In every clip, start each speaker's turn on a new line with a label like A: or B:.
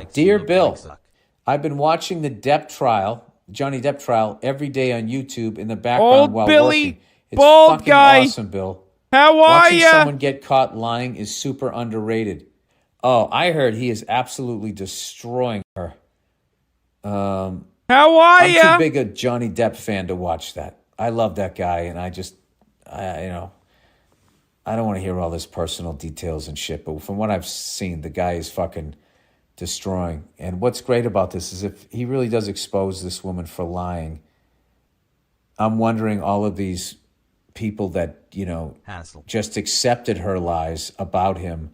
A: Bill. Dear Bill, I've been watching the Depp trial, Johnny Depp trial, every day on YouTube in the background while working. It's
B: bald
A: fucking
B: guy.
A: awesome, Bill.
B: How are
A: Watching
B: ya?
A: someone get caught lying is super underrated. Oh, I heard he is absolutely destroying her.
B: How are
A: I'm
B: ya?
A: too big a Johnny Depp fan to watch that. I love that guy, and I don't want to hear all this personal details and shit, but from what I've seen, the guy is fucking destroying. And what's great about this is if he really does expose this woman for lying, I'm wondering all of these people that, just accepted her lies about him,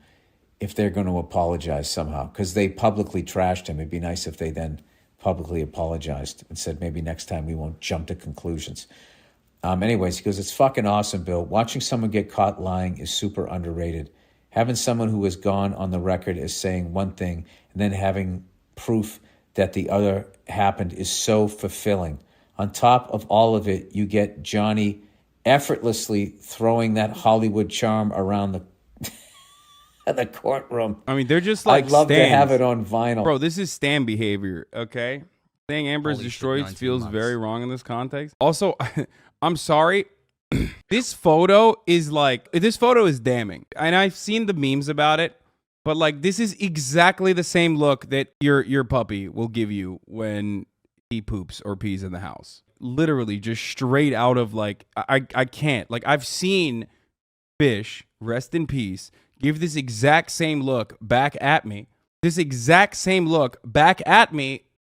A: if they're going to apologize somehow, because they publicly trashed him. It'd be nice if they then publicly apologized and said, maybe next time we won't jump to conclusions. Anyways, he goes, it's fucking awesome, Bill. Watching someone get caught lying is super underrated. Having someone who has gone on the record as saying one thing and then having proof that the other happened is so fulfilling. On top of all of it, you get Johnny effortlessly throwing that Hollywood charm around the courtroom.
B: I mean, they're just like
A: I'd love
B: stands.
A: to have it on vinyl.
B: Bro, this is Stan behavior, okay? Saying Amber's destroyed feels very wrong in this context. Also, I'm sorry. This photo is damning. And I've seen the memes about it, but like this is exactly the same look that your puppy will give you when he poops or pees in the house. Literally just straight out of like I can't. Like I've seen Fish, rest in peace, give this exact same look back at me.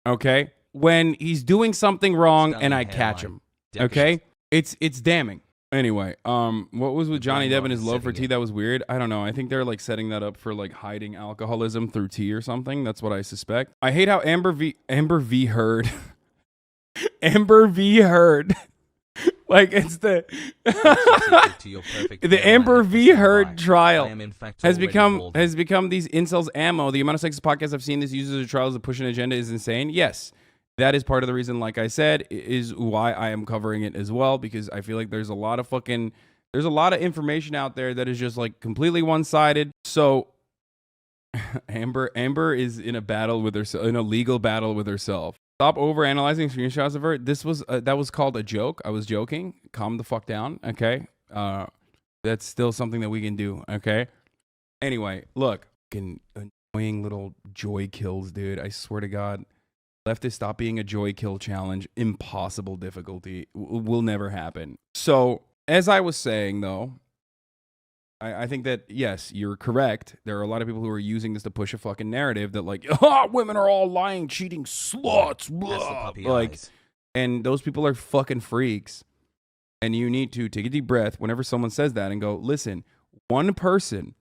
B: Okay? When he's doing something wrong and I catch him. Okay? It's damning. Anyway, what was with Johnny Depp and his love for tea? That was weird. I don't know. I think they're like setting that up for like hiding alcoholism through tea or something. That's what I suspect. I hate how Amber v Heard Amber v Heard like it's the the Amber v Heard trial has become these incels ammo. The amount of sexist podcasts I've seen this uses of trials to push an agenda is insane. Yes. That is part of the reason, like I said, is why I am covering it as well, because I feel like there's a lot of information out there that is just like completely one-sided. So Amber is in a battle with herself, in a legal battle with herself. Stop overanalyzing screenshots of her. That was called a joke. I was joking. Calm the fuck down, okay? That's still something that we can do, okay? Anyway, look, annoying little joy kills, dude. I swear to God. Leftists, stop being a joy kill challenge. Impossible difficulty. Will never happen. So, as I was saying, though, I think that, yes, you're correct. There are a lot of people who are using this to push a fucking narrative that, like, women are all lying, cheating sluts. Like, and those people are fucking freaks. And you need to take a deep breath whenever someone says that and go, listen, one person,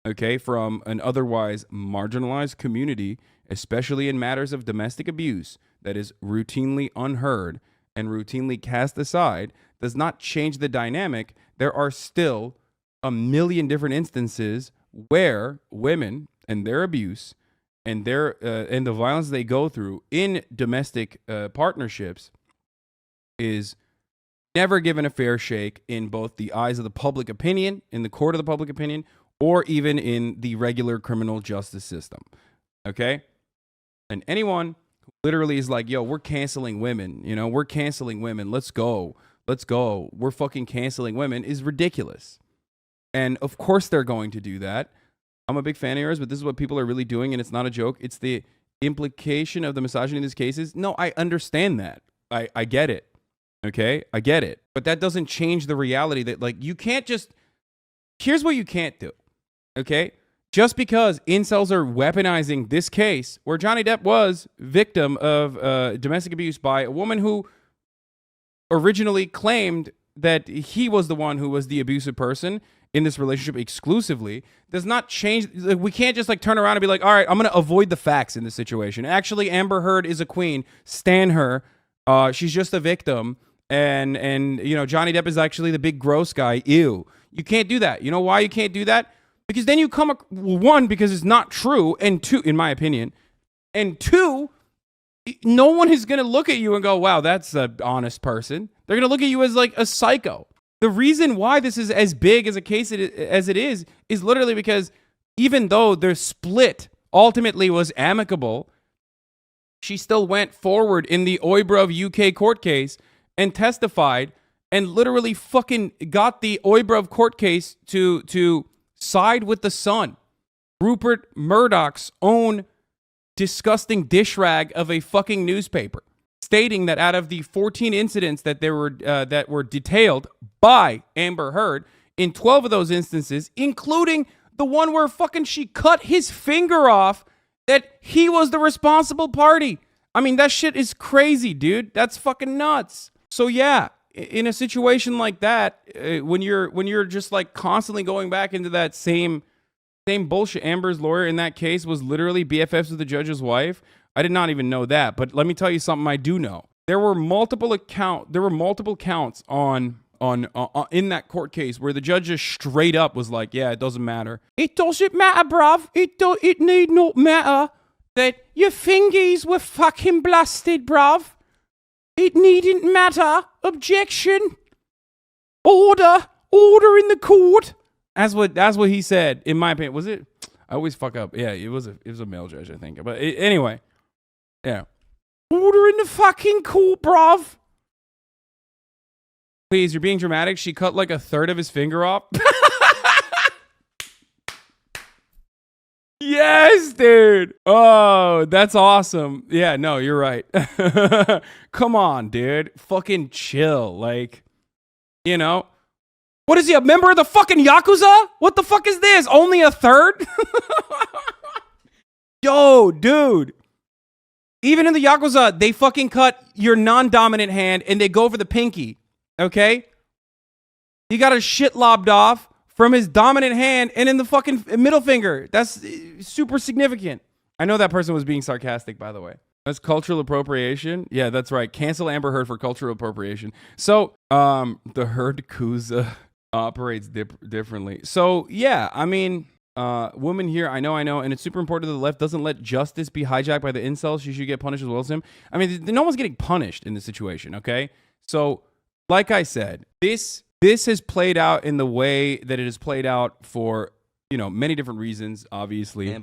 B: okay, from an otherwise marginalized community, especially in matters of domestic abuse, that is routinely unheard and routinely cast aside, does not change the dynamic. There are still a million different instances where women and their abuse and and the violence they go through in domestic partnerships is never given a fair shake in both the eyes of the public opinion, in the court of the public opinion, or even in the regular criminal justice system. Okay? And anyone who literally is like, yo, we're canceling women, we're canceling women, let's go, we're fucking canceling women, is ridiculous. And of course they're going to do that. I'm a big fan of yours, but this is what people are really doing, and it's not a joke. It's the implication of the misogyny in these cases. No, I understand that. I get it. Okay? I get it. But that doesn't change the reality that, like, you can't just... Here's what you can't do. Okay? Just because incels are weaponizing this case where Johnny Depp was victim of domestic abuse by a woman who originally claimed that he was the one who was the abusive person in this relationship exclusively, does not change. We can't just like turn around and be like, all right, I'm going to avoid the facts in this situation. Actually, Amber Heard is a queen. Stan her. She's just a victim. And Johnny Depp is actually the big gross guy. Ew. You can't do that. You know why you can't do that? Because then you one, because it's not true, and two, in my opinion, and two, no one is going to look at you and go, wow, that's an honest person. They're going to look at you as like a psycho. The reason why this is as big as a case as it is literally because even though they're split ultimately was amicable, she still went forward in the Oibrov UK court case and testified and literally fucking got the Oibrov court case to side with the Sun, Rupert Murdoch's own disgusting dish rag of a fucking newspaper, stating that out of the 14 incidents that were detailed by Amber Heard, in 12 of those instances, including the one where fucking she cut his finger off, that he was the responsible party. I mean, that shit is crazy, dude. That's fucking nuts. So yeah, in a situation like that, when you're just like constantly going back into that same bullshit. Amber's lawyer in that case was literally BFFs with the judge's wife. I did not even know that, but let me tell you something I do know. There were multiple counts on in that court case where the judge just straight up was like, yeah, it doesn't matter. It doesn't matter, bruv. It need not matter that your fingies were fucking blasted, bruv. It needn't matter. Objection. Order in the court. That's what he said, in my opinion. Was it? I always fuck up. Yeah, it was a male judge, I think. But anyway, yeah. Order in the fucking court, bruv. Please, you're being dramatic. She cut like a third of his finger off. Yes, dude. Oh, that's awesome. Yeah, no, you're right. Come on, dude. Fucking chill. Like, you know. What is he, a member of the fucking Yakuza? What the fuck is this? Only a third? Yo, dude. Even in the Yakuza, they fucking cut your non-dominant hand and they go for the pinky. Okay? He got a shit lobbed off from his dominant hand and in the fucking middle finger. That's super significant. I know that person was being sarcastic, by the way. That's cultural appropriation. Yeah, that's right. Cancel Amber Heard for cultural appropriation. So, the Heard Kuza operates differently. So, yeah, I mean, woman here, I know, and it's super important that the left doesn't let justice be hijacked by the incels. She should get punished as well as him. I mean, no one's getting punished in this situation, okay? So, like I said, this has played out in the way that it has played out for, you know, many different reasons, obviously.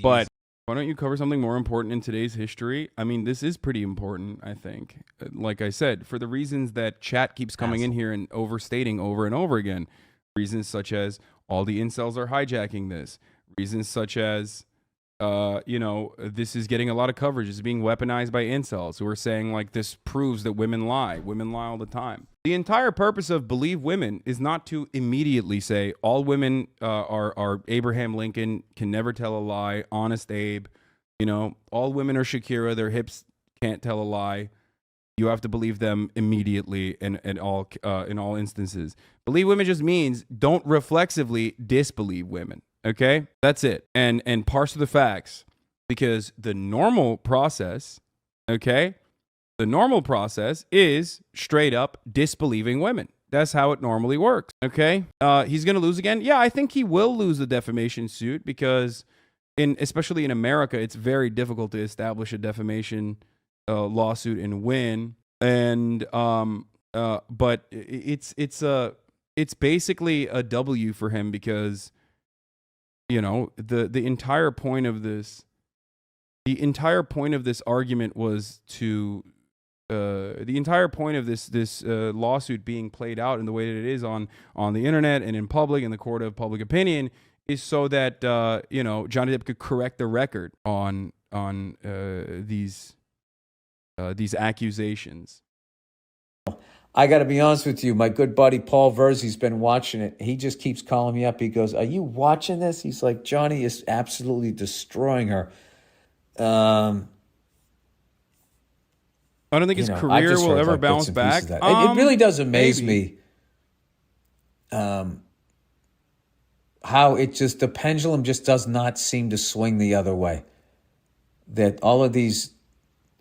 B: But why don't you cover something more important in today's history? I mean, this is pretty important, I think. Like I said, for the reasons that chat keeps coming in here and overstating over and over again. Reasons such as all the incels are hijacking this. Reasons such as, you know, this is getting a lot of coverage. It's being weaponized by incels who are saying, like, this proves that women lie. Women lie all the time. The entire purpose of Believe Women is not to immediately say all women are Abraham Lincoln, can never tell a lie, honest Abe. You know, all women are Shakira, their hips can't tell a lie. You have to believe them immediately in all instances. Believe Women just means don't reflexively disbelieve women. Okay, that's it. And parse the facts, because the normal process, okay, the normal process is straight up disbelieving women. That's how it normally works. Okay, he's gonna lose again. Yeah, I think he will lose the defamation suit because, especially in America, it's very difficult to establish a defamation lawsuit and win. And but it's basically a W for him because, you know, the entire point of this argument was to the entire point of this lawsuit being played out in the way that it is on the internet and in public in the court of public opinion is so that you know, Johnny Depp could correct the record on these accusations.
A: I got to be honest with you. My good buddy Paul Verzi's been watching it. He just keeps calling me up. He goes, "Are you watching this?" He's like, "Johnny is absolutely destroying her."
B: I don't think his career will ever bounce back.
A: It really does amaze me how it just, the pendulum just does not seem to swing the other way. That all of these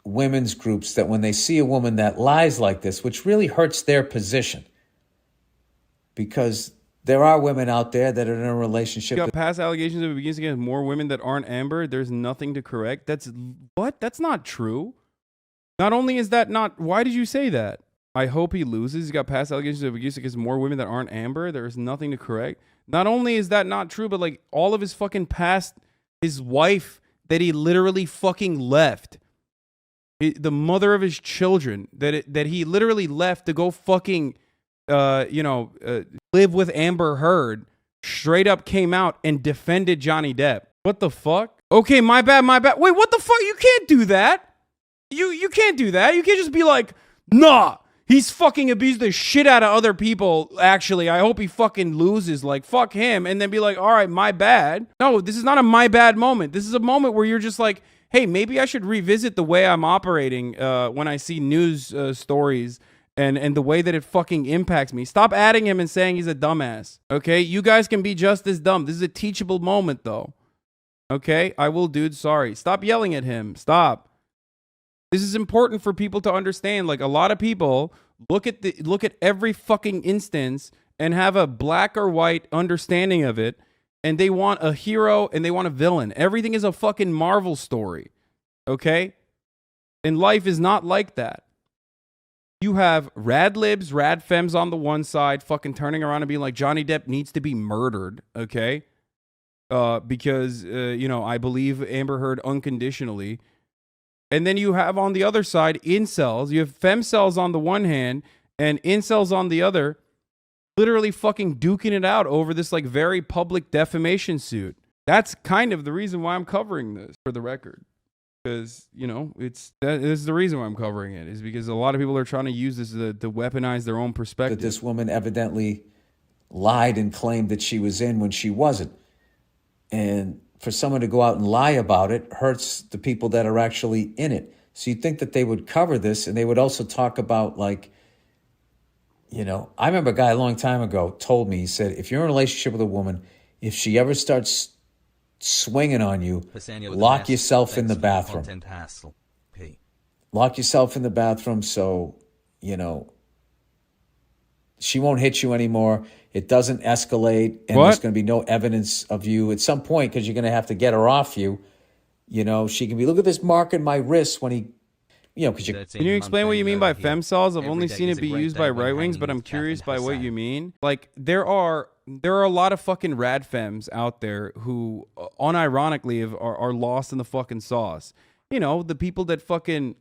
A: women's groups, that when they see a woman that lies like this, which really hurts their position, because there are women out there that are in a relationship.
B: You got past allegations of abuse against more women that aren't Amber. There's nothing to correct. That's not true. Not only is that not, why did you say that? I hope he loses. He's got past allegations of abuse against more women that aren't Amber. There is nothing to correct. Not only is that not true, but like all of his fucking past, his wife that he literally fucking left. The mother of his children that he literally left to go fucking, live with Amber Heard, straight up came out and defended Johnny Depp. What the fuck? Okay, my bad. Wait, what the fuck? You can't do that. You can't do that. You can't just be like, nah, he's fucking abused the shit out of other people. Actually, I hope he fucking loses. Like, fuck him. And then be like, all right, my bad. No, this is not a my bad moment. This is a moment where you're just like, hey, maybe I should revisit the way I'm operating when I see news stories and the way that it fucking impacts me. Stop adding him and saying he's a dumbass. Okay? You guys can be just as dumb. This is a teachable moment, though. Okay? I will, dude. Sorry. Stop yelling at him. Stop. This is important for people to understand. Like, a lot of people look at every fucking instance and have a black or white understanding of it. And they want a hero and they want a villain. Everything is a fucking Marvel story. Okay? And life is not like that. You have rad libs, rad femmes on the one side, fucking turning around and being like, Johnny Depp needs to be murdered. Okay? Because, I believe Amber Heard unconditionally. And then you have on the other side incels. You have femcells on the one hand and incels on the other, literally fucking duking it out over this like very public defamation suit. That's kind of the reason why I'm covering this, for the record. Because, this is the reason why I'm covering it, is because a lot of people are trying to use this to weaponize their own perspective.
A: That this woman evidently lied and claimed that she was in when she wasn't. And for someone to go out and lie about it hurts the people that are actually in it. So you'd think that they would cover this, and they would also talk about, like, I remember a guy a long time ago told me, he said, if you're in a relationship with a woman, if she ever starts swinging on you, lock yourself in the bathroom. Lock yourself in the bathroom so, she won't hit you anymore. It doesn't escalate, and there's going to be no evidence of you at some point, because you're going to have to get her off you. She can be, look at this mark in my wrist when he... Can
B: you explain what you mean by femcells? I've only seen it be used by right wings, but I'm curious by what you mean. Like, there are a lot of fucking rad femmes out there who, unironically, are lost in the fucking sauce. The people that fucking,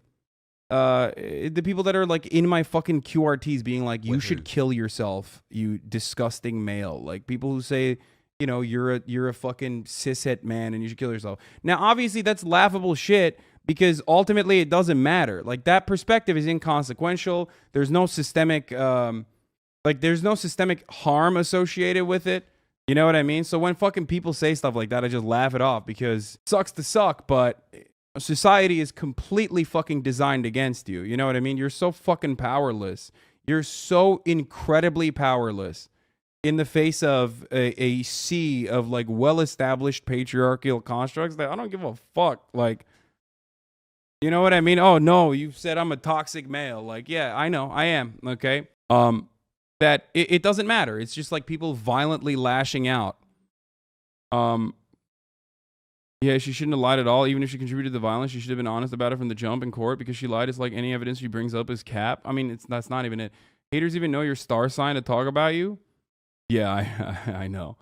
B: the people that are like in my fucking QRTs being like, you should kill yourself, you disgusting male. Like, people who say, you're a fucking cishet man and you should kill yourself. Now, obviously, that's laughable shit. Because ultimately it doesn't matter. Like, that perspective is inconsequential. There's no systemic, there's no systemic harm associated with it. You know what I mean? So when fucking people say stuff like that, I just laugh it off, because it sucks to suck, but society is completely fucking designed against you. You know what I mean? You're so fucking powerless. You're so incredibly powerless in the face of a sea of like well-established patriarchal constructs that I don't give a fuck. Like, you know what I mean? Oh, no, you said I'm a toxic male. Like, yeah, I know, I am, okay? That it doesn't matter. It's just like people violently lashing out. Yeah, she shouldn't have lied at all. Even if she contributed to the violence, she should have been honest about it from the jump in court, because she lied. It's like any evidence she brings up is cap. I mean, that's not even it. Haters even know your star sign to talk about you? Yeah, I know.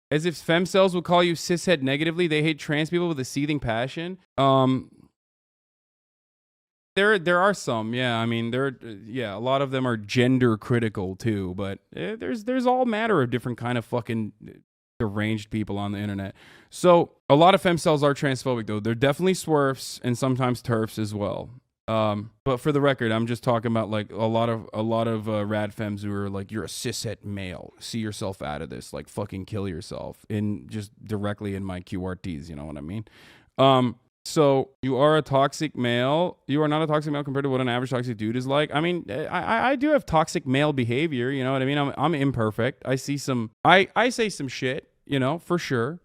B: As if femcells would call you cishet negatively. They hate trans people with a seething passion. There are some, yeah. I mean, a lot of them are gender critical too. But there's all matter of different kind of fucking deranged people on the internet. So a lot of femcells are transphobic though. They're definitely swerfs and sometimes turfs as well. But for the record, I'm just talking about like a lot of rad femmes who are like, you're a cishet male, see yourself out of this, like fucking kill yourself, in just directly in my QRTs. You know what I mean? So you are a toxic male. You are not a toxic male compared to what an average toxic dude is like. I mean, I do have toxic male behavior. You know what I mean? I'm imperfect. I say some shit, for sure.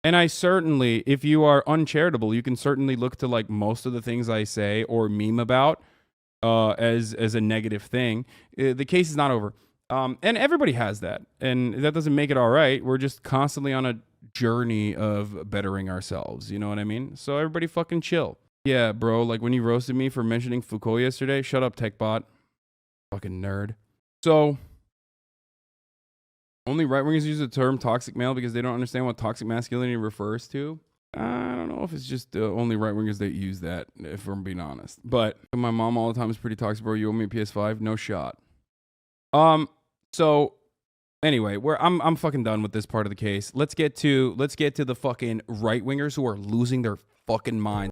B: And I certainly, if you are uncharitable, you can certainly look to like most of the things I say or meme about as a negative thing. The case is not over. And everybody has that. And that doesn't make it all right. We're just constantly on a journey of bettering ourselves. You know what I mean? So everybody fucking chill. Yeah, bro. Like when you roasted me for mentioning Foucault yesterday. Shut up, TechBot. Fucking nerd. So only right-wingers use the term toxic male because they don't understand what toxic masculinity refers to. I don't know if it's just only right wingers that use that, if I'm being honest. But my mom all the time is pretty toxic, bro. You owe me a PS5? No shot. So anyway, I'm fucking done with this part of the case. Let's get to the fucking right wingers who are losing their fucking minds.